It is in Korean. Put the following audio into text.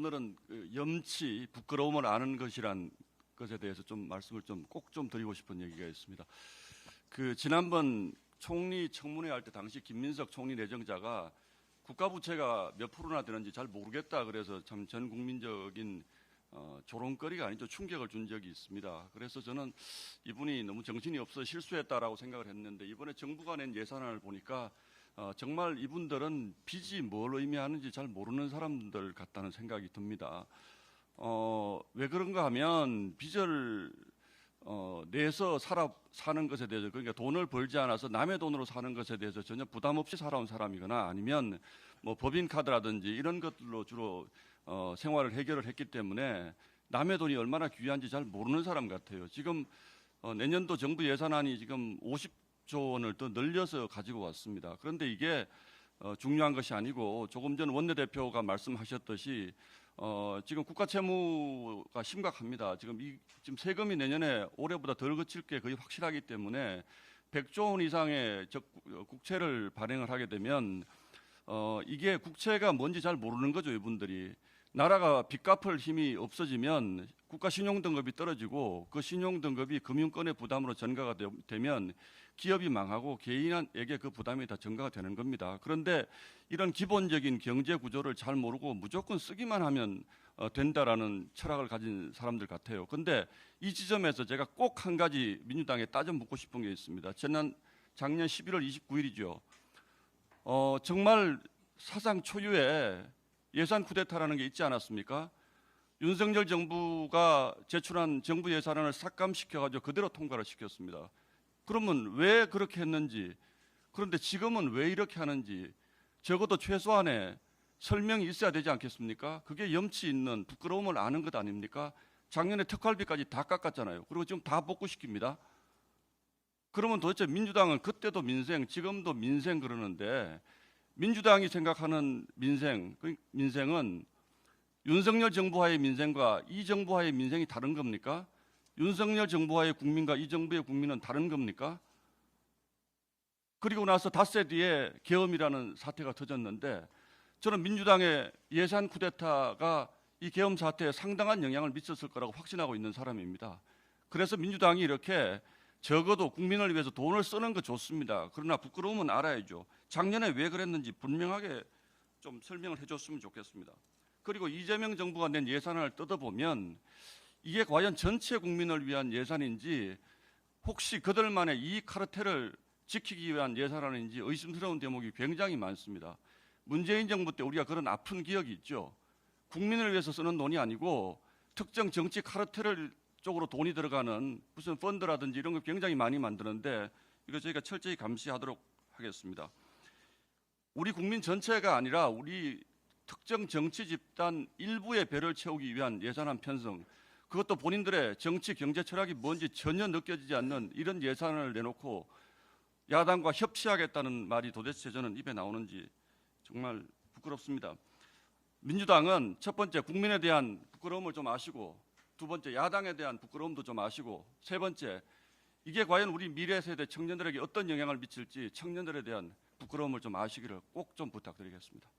오늘은 그 염치, 부끄러움을 아는 것이란 것에 대해서 좀 말씀을 꼭 좀 드리고 싶은 얘기가 있습니다. 그 지난번 총리 청문회 할 때 당시 김민석 총리 내정자가 국가 부채가 몇 프로나 되는지 잘 모르겠다 그래서 참 전 국민적인 조롱거리가 아니죠. 충격을 준 적이 있습니다. 그래서 저는 이분이 너무 정신이 없어 실수했다라고 생각을 했는데 이번에 정부가 낸 예산안을 보니까 정말 이분들은 빚이 뭘 의미하는지 잘 모르는 사람들 같다는 생각이 듭니다. 왜 그런가 하면 빚을 내서 사는 것에 대해서, 그러니까 돈을 벌지 않아서 남의 돈으로 사는 것에 대해서 전혀 부담 없이 살아온 사람이거나 아니면 뭐 법인카드라든지 이런 것들로 주로 생활을 해결을 했기 때문에 남의 돈이 얼마나 귀한지 잘 모르는 사람 같아요. 지금 내년도 정부 예산안이 지금 50조 원을 더 늘려서 가지고 왔습니다. 그런데 이게 중요한 것이 아니고 조금 전 원내대표가 말씀하셨듯이 지금 국가 채무가 심각합니다. 지금 세금이 내년에 올해보다 덜 거칠 게 거의 확실하기 때문에 100조 원 이상의 국채를 발행을 하게 되면 이게 국채가 뭔지 잘 모르는 거죠, 이분들이. 나라가 빚 갚을 힘이 없어지면 국가 신용 등급이 떨어지고 그 신용 등급이 금융권의 부담으로 전가가 되면 기업이 망하고 개인에게 그 부담이 다 전가가 되는 겁니다. 그런데 이런 기본적인 경제 구조를 잘 모르고 무조건 쓰기만 하면 된다라는 철학을 가진 사람들 같아요. 그런데 이 지점에서 제가 꼭 한 가지 민주당에 따져 묻고 싶은 게 있습니다. 작년 11월 29일이죠. 정말 사상 초유의 예산 쿠데타라는 게 있지 않았습니까? 윤석열 정부가 제출한 정부 예산안을 삭감시켜가지고 그대로 통과를 시켰습니다. 그러면 왜 그렇게 했는지, 그런데 지금은 왜 이렇게 하는지 적어도 최소한의 설명이 있어야 되지 않겠습니까? 그게 염치 있는 부끄러움을 아는 것 아닙니까? 작년에 특활비까지 다 깎았잖아요. 그리고 지금 다 복구시킵니다. 그러면 도대체 민주당은 그때도 민생, 지금도 민생 그러는데 민주당이 생각하는 민생은 윤석열 정부와의 민생과 이 정부와의 민생이 다른 겁니까? 윤석열 정부와의 국민과 이 정부의 국민은 다른 겁니까? 그리고 나서 닷새 뒤에 계엄이라는 사태가 터졌는데 저는 민주당의 예산 쿠데타가 이 계엄 사태에 상당한 영향을 미쳤을 거라고 확신하고 있는 사람입니다. 그래서 민주당이 이렇게 적어도 국민을 위해서 돈을 쓰는 거 좋습니다. 그러나 부끄러움은 알아야죠. 작년에 왜 그랬는지 분명하게 좀 설명을 해줬으면 좋겠습니다. 그리고 이재명 정부가 낸 예산안을 뜯어보면 이게 과연 전체 국민을 위한 예산인지 혹시 그들만의 이익 카르텔을 지키기 위한 예산안인지 의심스러운 대목이 굉장히 많습니다. 문재인 정부 때 우리가 그런 아픈 기억이 있죠. 국민을 위해서 쓰는 돈이 아니고 특정 정치 카르텔을 쪽으로 돈이 들어가는 무슨 펀드라든지 이런 거 굉장히 많이 만드는데 이거 저희가 철저히 감시하도록 하겠습니다. 우리 국민 전체가 아니라 우리 특정 정치 집단 일부의 배를 채우기 위한 예산안 편성, 그것도 본인들의 정치 경제 철학이 뭔지 전혀 느껴지지 않는 이런 예산을 내놓고 야당과 협치하겠다는 말이 도대체 저는 입에 나오는지 정말 부끄럽습니다. 민주당은 첫 번째 국민에 대한 부끄러움을 좀 아시고, 두 번째 야당에 대한 부끄러움도 좀 아시고, 세 번째 이게 과연 우리 미래 세대 청년들에게 어떤 영향을 미칠지 청년들에 대한 부끄러움을 좀 아시기를 꼭 좀 부탁드리겠습니다.